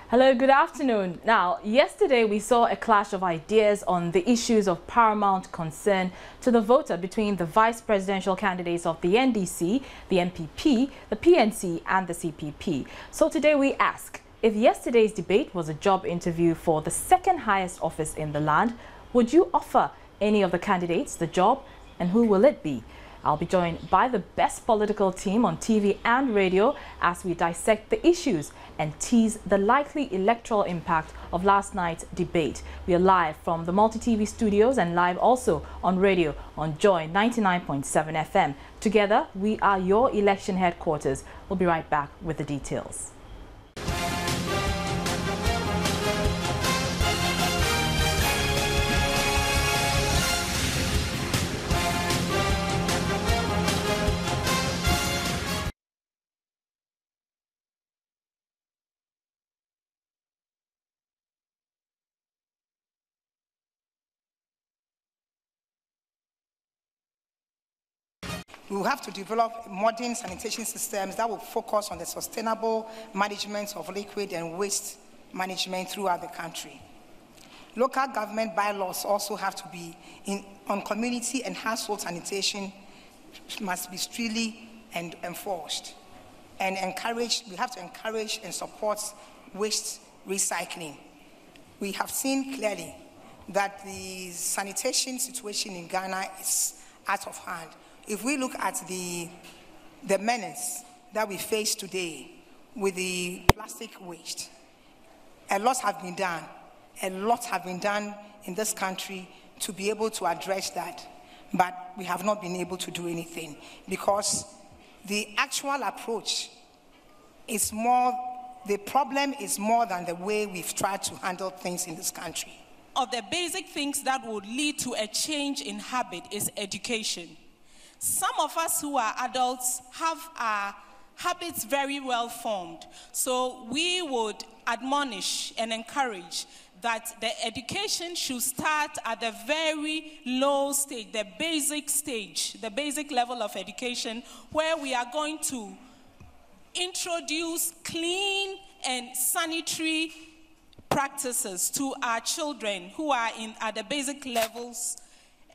Hello, good afternoon. Now, yesterday we saw a clash of ideas on the issues of paramount concern to the voter between the vice presidential candidates of the NDC, the NPP, the PNC and the CPP. So today we ask, if yesterday's debate was a job interview for the second highest office in the land, would you offer any of the candidates the job, and who will it be? I'll be joined by the best political team on TV and radio as we dissect the issues and tease the likely electoral impact of last night's debate. We are live from the Multi-TV studios and live also on radio on Joy 99.7 FM. Together, we are your election headquarters. We'll be right back with the details. We will have to develop modern sanitation systems that will focus on the sustainable management of liquid and waste management throughout the country. Local government bylaws also have to be on community and household sanitation must be strictly enforced and we have to encourage and support waste recycling. We have seen clearly that the sanitation situation in Ghana is out of hand. If we look at the menace that we face today with the plastic waste, a lot have been done. A lot have been done in this country to be able to address that. But we have not been able to do anything because the actual approach is the problem is more than the way we've tried to handle things in this country. Of the basic things that would lead to a change in habit is education. Some of us who are adults have our habits very well formed. So we would admonish and encourage that the education should start at the very low stage, the basic level of education, where we are going to introduce clean and sanitary practices to our children who are at the basic levels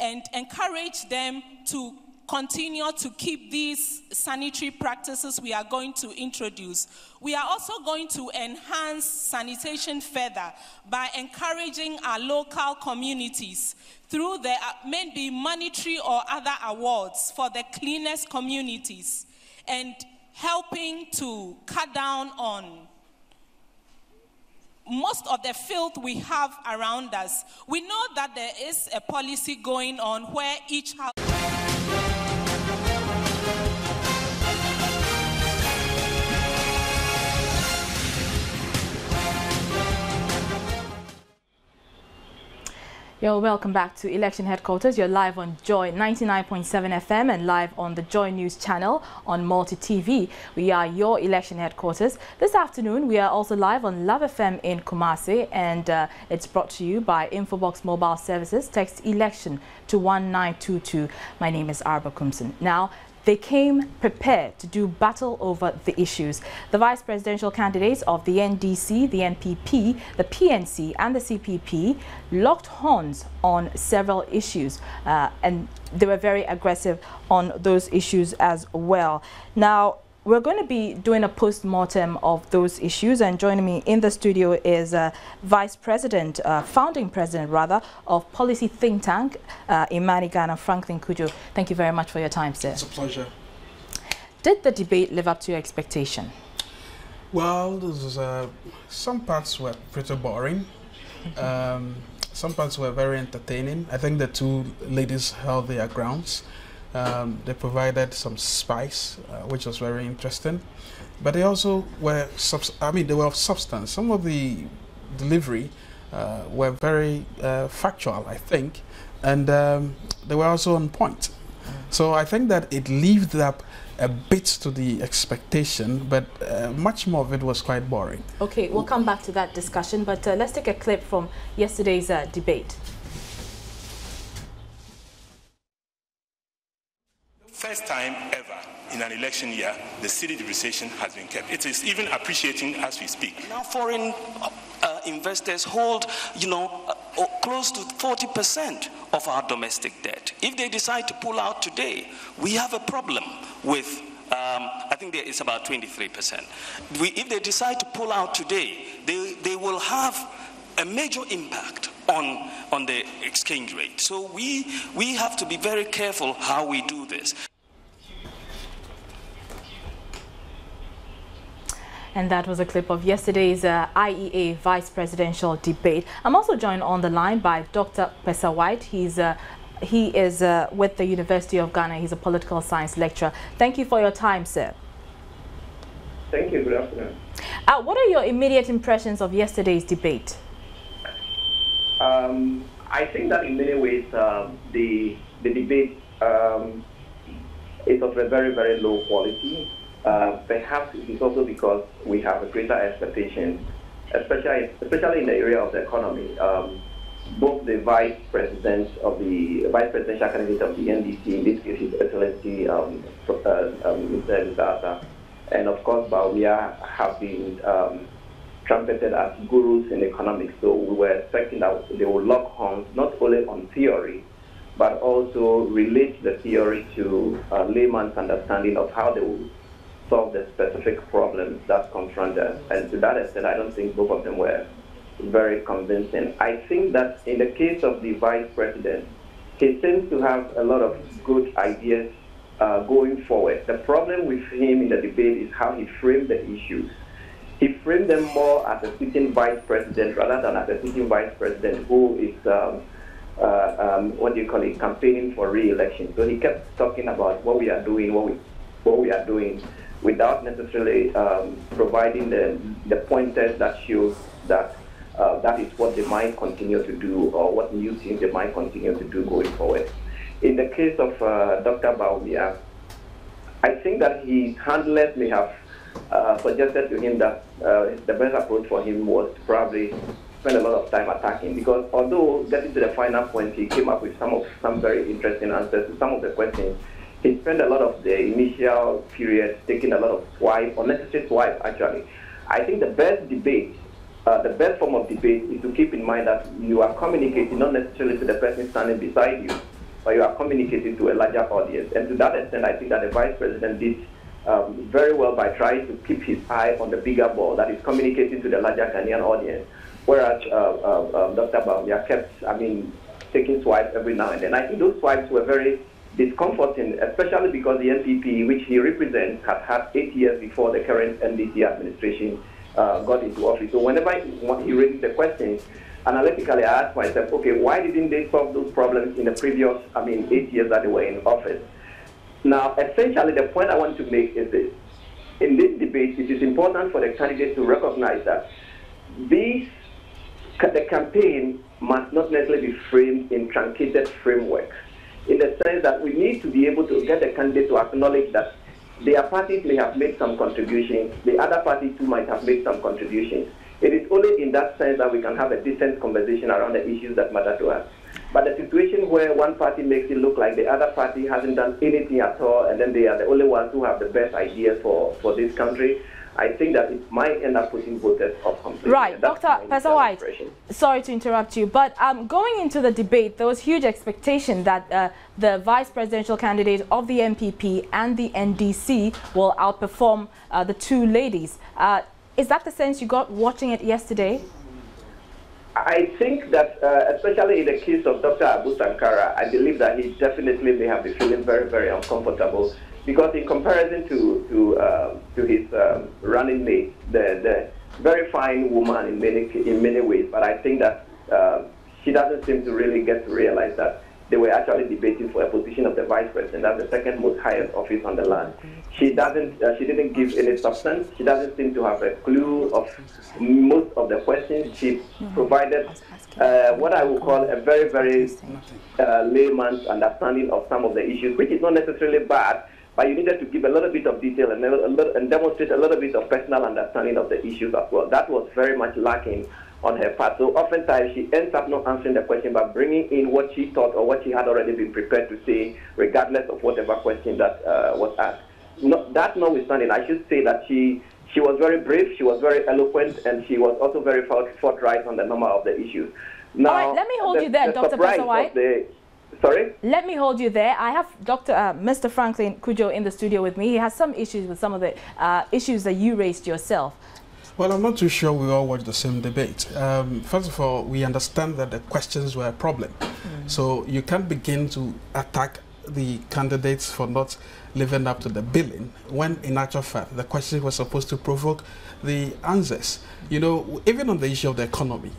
and encourage them to continue to keep these sanitary practices we are going to introduce. We are also going to enhance sanitation further by encouraging our local communities through the maybe monetary or other awards for the cleanest communities and helping to cut down on most of the filth we have around us. We know that there is a policy going on where each house You're welcome back to Election Headquarters. You're live on Joy 99.7 FM and live on the Joy News channel on Multi-TV. We are your Election Headquarters. This afternoon, we are also live on Love FM in Kumasi, and it's brought to you by Infobox Mobile Services. Text ELECTION to 1922. My name is Arba Kumson. Now, they came prepared to do battle over the issues. The vice presidential candidates of the NDC, the NPP, the PNC and the CPP locked horns on several issues and they were very aggressive on those issues as well. Now, we're going to be doing a post-mortem of those issues, and joining me in the studio is Vice President, founding president rather, of policy think tank Imani Ghana, Franklin Cudjoe. Thank you very much for your time, sir. It's a pleasure. Did the debate live up to your expectation? Well, some parts were pretty boring. Some parts were very entertaining. I think the two ladies held their grounds. They provided some spice, which was very interesting, but they also were, they were of substance. Some of the delivery were very factual, I think, and they were also on point. So I think that it lived up a bit to the expectation, but much more of it was quite boring. Okay, we'll come back to that discussion, but let's take a clip from yesterday's debate. First time ever in an election year, the cedi depreciation has been kept. It is even appreciating as we speak. Now foreign investors hold, close to 40% of our domestic debt. If they decide to pull out today, we have a problem with, I think it's about 23%. If they decide to pull out today, they will have a major impact on the exchange rate. So we have to be very careful how we do this. And that was a clip of yesterday's IEA vice presidential debate. I'm also joined on the line by Dr. Pesa White. He is with the University of Ghana. He's a political science lecturer. Thank you for your time, sir. Thank you. Good afternoon. What are your immediate impressions of yesterday's debate? I think that in many ways the debate is of a very, very low quality. Perhaps it is also because we have a greater expectation, especially in the area of the economy. Both the vice presidential candidate of the NDC, in this case His Excellency Mr. Ata, and of course Bawumia, have been trumpeted as gurus in economics. So we were expecting that they would lock horns not only on theory, but also relate the theory to layman's understanding of how they will solve the specific problems that confront us. And to that extent, I don't think both of them were very convincing. I think that in the case of the vice president, he seems to have a lot of good ideas going forward. The problem with him in the debate is how he framed the issues. He framed them more as a sitting vice president rather than as a sitting vice president who is campaigning for re-election. So he kept talking about what we are doing, what we are doing, without necessarily providing the pointers that shows that that is what they might continue to do, or what new things they might continue to do going forward. In the case of Dr. Bawumia, I think that his handlers may have suggested to him that the best approach for him was to probably spend a lot of time attacking, because although getting to the final point, he came up with some very interesting answers to some of the questions. He spent a lot of the initial period taking a lot of swipe, unnecessary swipe actually. I think the best debate, the best form of debate is to keep in mind that you are communicating not necessarily to the person standing beside you, but you are communicating to a larger audience. And to that extent, I think that the vice president did very well by trying to keep his eye on the bigger ball that is communicating to the larger Ghanaian audience, whereas Dr. Bawumia kept, taking swipes every now and then. I think those swipes were very discomforting, especially because the NPP, which he represents, had 8 years before the current NDC administration got into office. So whenever he raises the questions, analytically I ask myself, okay, why didn't they solve those problems in the previous, 8 years that they were in office? Now, essentially, the point I want to make is this. In this debate, it is important for the candidate to recognize that the campaign must not necessarily be framed in truncated frameworks, in the sense that we need to be able to get the candidate to acknowledge that their parties may have made some contributions, the other party too might have made some contributions. It is only in that sense that we can have a decent conversation around the issues that matter to us. But the situation where one party makes it look like the other party hasn't done anything at all, and then they are the only ones who have the best ideas for this country, I think that it might end up putting voters off completely. Right, Dr. Pesa White, sorry to interrupt you, but going into the debate, there was huge expectation that the vice presidential candidate of the MPP and the NDC will outperform the two ladies. Is that the sense you got watching it yesterday? I think that, especially in the case of Dr. Abu Sankara, I believe that he definitely may have been feeling very, very uncomfortable, because in comparison to his running mate, the very fine woman in many ways, but I think that she doesn't seem to really get to realize that they were actually debating for a position of the vice president. That's the second most highest office on the land. She didn't give any substance. She doesn't seem to have a clue of most of the questions. She provided what I would call a very, very layman's understanding of some of the issues, which is not necessarily bad, but you needed to give a little bit of detail and demonstrate a little bit of personal understanding of the issues as well. That was very much lacking on her part. So oftentimes she ends up not answering the question, but bringing in what she thought or what she had already been prepared to say, regardless of whatever question that was asked. that notwithstanding, I should say that she was very brave, she was very eloquent, and she was also very forthright on the number of the issues. Now, all right, let me hold you there, Dr. Pesawai. Sorry? Let me hold you there. I have Mr. Franklin Cudjoe in the studio with me. He has some issues with some of the issues that you raised yourself. Well, I'm not too sure we all watched the same debate. First of all, we understand that the questions were a problem. So you can't begin to attack the candidates for not living up to the billing when, in actual fact, the questions were supposed to provoke the answers. You know, even on the issue of the economy,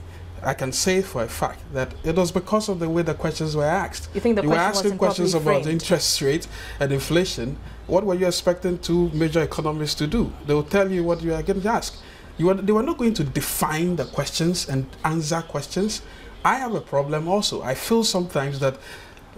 I can say for a fact that it was because of the way the questions were asked. You think the you were asking questions about interest rate and inflation. What were you expecting two major economists to do? They will tell you what you are going to ask. They were not going to define the questions and answer questions. I have a problem also. I feel sometimes that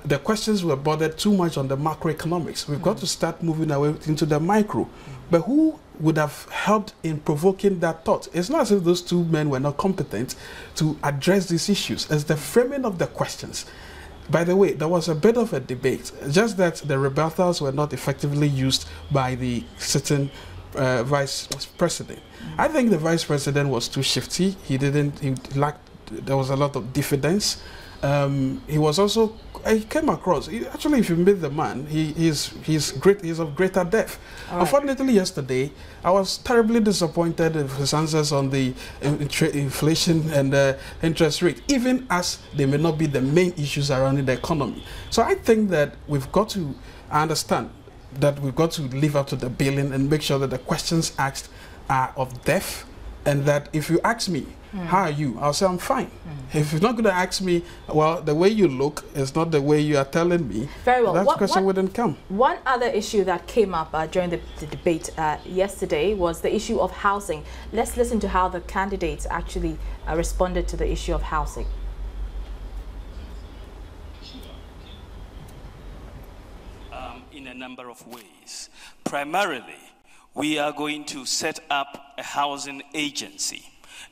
the questions were bothered too much on the macroeconomics. We've got to start moving away into the micro. But who would have helped in provoking that thought? It's not as if those two men were not competent to address these issues. It's the framing of the questions. By the way, there was a bit of a debate, just that the rebuttals were not effectively used by the sitting vice president. I think the vice president was too shifty. He lacked, there was a lot of diffidence. He was also, he came across, actually if you meet the man, he's great, he's of greater depth. Right. Unfortunately yesterday, I was terribly disappointed with his answers on the inflation and interest rate, even as they may not be the main issues around the economy. So I think that we've got to understand that we've got to live up to the billing and make sure that the questions asked are of depth, and that if you ask me, how are you? I'll say I'm fine. If you're not going to ask me, well, the way you look is not the way you are telling me. Very well. That question wouldn't come. One other issue that came up during the debate yesterday was the issue of housing. Let's listen to how the candidates actually responded to the issue of housing. In a number of ways. Primarily, we are going to set up a housing agency.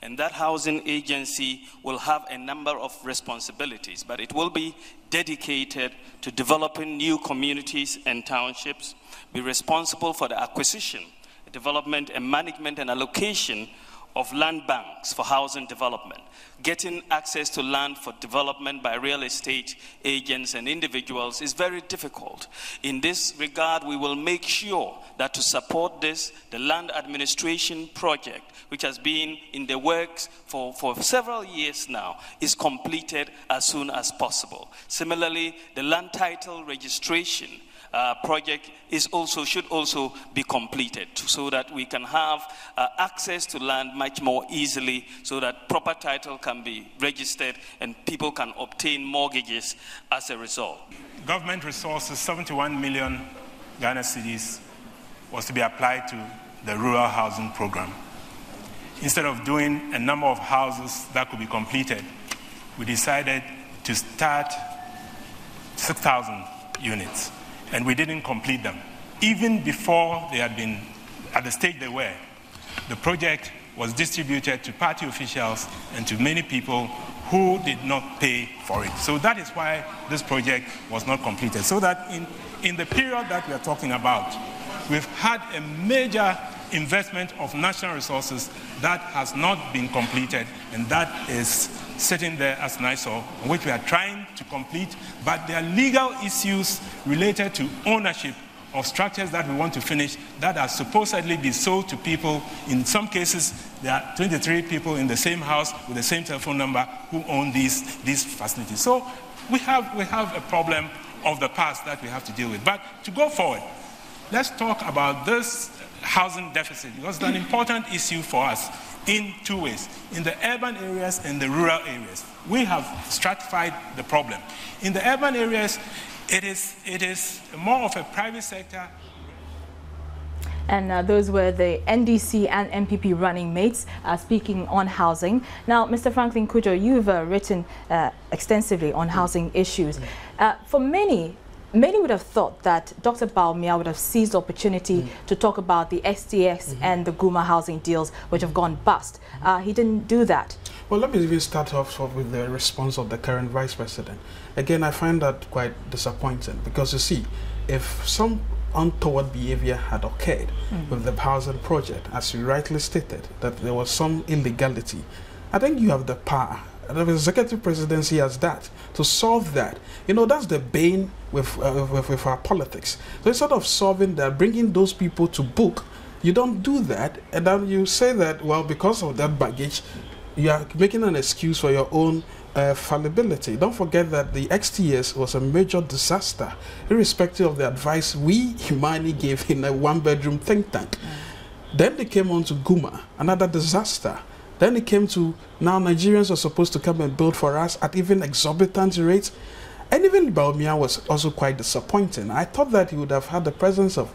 And that housing agency will have a number of responsibilities, but it will be dedicated to developing new communities and townships, be responsible for the acquisition, development, and management and allocation of land banks for housing development. Getting access to land for development by real estate agents and individuals is very difficult. In this regard, we will make sure that to support this, the land administration project, which has been in the works for several years now, is completed as soon as possible. Similarly, the land title registration project should also be completed so that we can have access to land much more easily, so that proper title can be registered and people can obtain mortgages as a result. Government resources, 71 million Ghana cedis, was to be applied to the rural housing program. Instead of doing a number of houses that could be completed, we decided to start 6,000 units. And we didn't complete them. Even before they had been at the stage they were, the project was distributed to party officials and to many people who did not pay for it. So that is why this project was not completed. So that in the period that we are talking about, we've had a major investment of national resources that has not been completed, and that is sitting there as an eyesore, which we are trying to complete, but there are legal issues related to ownership of structures that we want to finish that are supposedly be sold to people. In some cases, there are 23 people in the same house with the same telephone number who own these facilities. So we have a problem of the past that we have to deal with. But to go forward, let's talk about this housing deficit, because it's an important issue for us in two ways, in the urban areas and the rural areas. We have stratified the problem. In the urban areas, it is more of a private sector. And those were the NDC and MPP running mates speaking on housing. Now, Mr. Franklin Cudjoe, you've written extensively on housing issues. For many would have thought that Dr. Bawumia would have seized the opportunity to talk about the STX and the Guma housing deals, which have gone bust. He didn't do that. Well, let me even start off with the response of the current vice president. Again, I find that quite disappointing, because you see, if some untoward behavior had occurred with the housing project, as you rightly stated, that there was some illegality, I think you have the power. The executive presidency has that to solve that. You know, that's the bane with our politics. So instead of solving that, bringing those people to book, you don't do that, and then you say that, well, because of that baggage, you are making an excuse for your own fallibility. Don't forget that the XTS was a major disaster, irrespective of the advice we, Imani, gave in a one-bedroom think tank. Then they came on to Guma, another disaster. Then it came to now Nigerians are supposed to come and build for us at even exorbitant rates. And even Bawumia was also quite disappointing. I thought that he would have had the presence of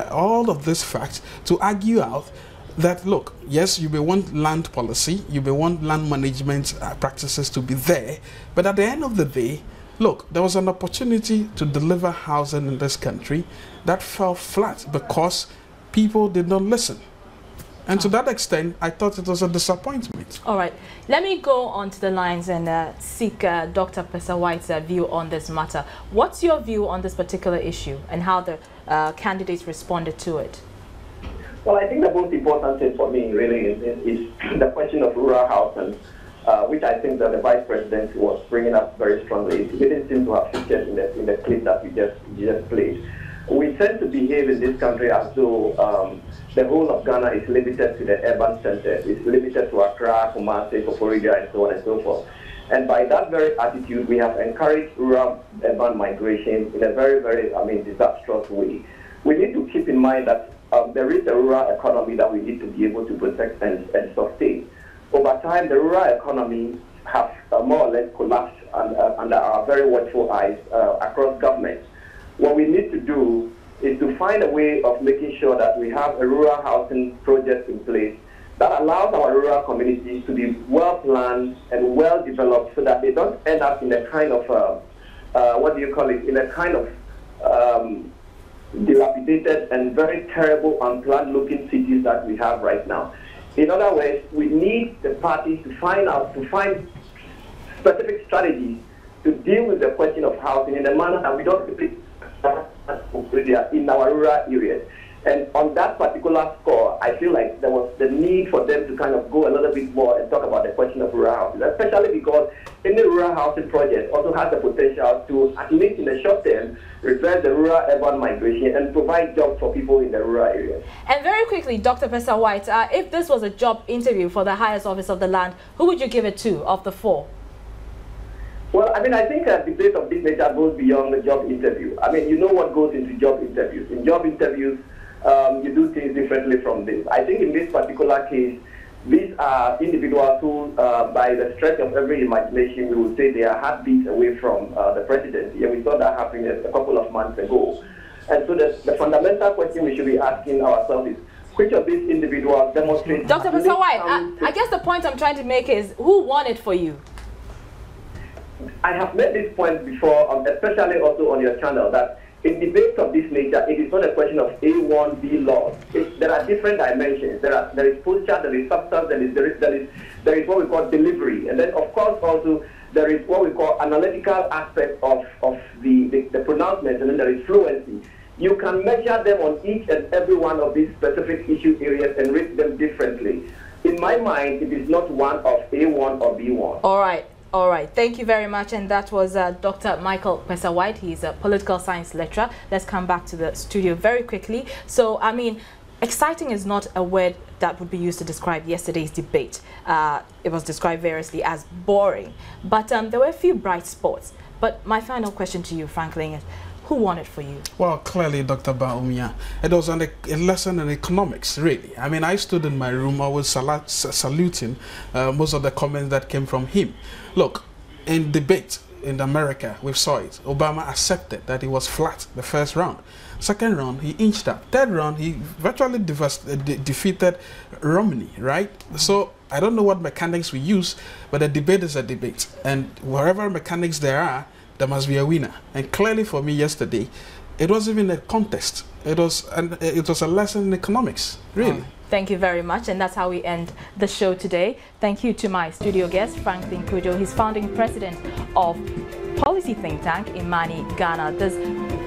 all of these facts to argue out that, look, yes, you may want land policy, you may want land management practices to be there, but at the end of the day, look, there was an opportunity to deliver housing in this country that fell flat because people did not listen. And to that extent, I thought it was a disappointment. All right. Let me go on to the lines and seek Dr. Pesa White's view on this matter. What's your view on this particular issue and how the candidates responded to it? Well, I think the most important thing for me really is the question of rural housing, which I think that the Vice President was bringing up very strongly. It didn't seem to have featured in the clip that you just played. We tend to behave in this country as though the whole of Ghana is limited to the urban centers. It's limited to Accra, Kumasi, Koforidua, and so on and so forth. And by that very attitude, we have encouraged rural-urban migration in a very, very, disastrous way. We need to keep in mind that there is a rural economy that we need to be able to protect and sustain. Over time, the rural economy has more or less collapsed under our very watchful eyes across governments. What we need to do is to find a way of making sure that we have a rural housing project in place that allows our rural communities to be well planned and well developed so that they don't end up in a kind of, in a kind of dilapidated and very terrible, unplanned looking cities that we have right now. In other words, we need the parties to find specific strategies to deal with the question of housing in a manner that we don't repeat in our rural areas. And on that particular score, I feel like there was the need for them to kind of go a little bit more and talk about the question of rural housing, especially because any rural housing project also has the potential to, at least in the short term, reverse the rural-urban migration and provide jobs for people in the rural areas. And very quickly, Dr. Pesa White, if this was a job interview for the highest office of the land, who would you give it to of the four? Well, I think a debate of this nature goes beyond the job interview. You know what goes into job interviews. In job interviews, you do things differently from this. I think in this particular case, these are individuals who, by the stretch of every imagination, we would say they are heartbeats away from the presidency. And we saw that happening a couple of months ago. And so the fundamental question we should be asking ourselves is, which of these individuals demonstrate... Dr. Pesa White, I guess the point I'm trying to make is, who won it for you? I have made this point before, especially also on your channel, that in debates of this nature, it is not a question of A1, B laws. There are different dimensions. There is posture, there is substance, there is what we call delivery. And then, of course, also there is what we call analytical aspect of the pronouncement, and then there is fluency. You can measure them on each and every one of these specific issue areas and rate them differently. In my mind, it is not one of A1 or B1. All right. All right, thank you very much. And that was Dr. Michael Pesa White. He's a political science lecturer. Let's come back to the studio very quickly. So, exciting is not a word that would be used to describe yesterday's debate. It was described variously as boring. But there were a few bright spots. But my final question to you, Franklin, is who won it for you? Well, clearly, Dr. Bawumia. It was a lesson in economics, really. I stood in my room, I was saluting most of the comments that came from him. Look, in debate in America, we saw it. Obama accepted that he was flat the first round. Second round, he inched up. Third round, he virtually defeated Romney, right? So I don't know what mechanics we use, but a debate is a debate. And wherever mechanics there are, there must be a winner. And clearly for me yesterday, it wasn't even a contest. It was a lesson in economics, really. Thank you very much, and that's how we end the show today. Thank you to my studio guest, Franklin Cudjoe. He's founding president of policy think tank Imani Ghana. This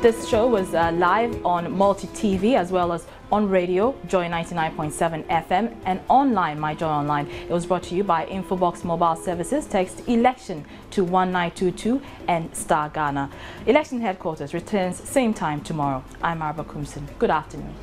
This show was live on Multi TV as well as on radio, Joy 99.7 FM, and online, My Joy Online. It was brought to you by Infobox Mobile Services. Text election to 1922 and Star Ghana. Election Headquarters returns same time tomorrow. I'm Arba Kumsin. Good afternoon.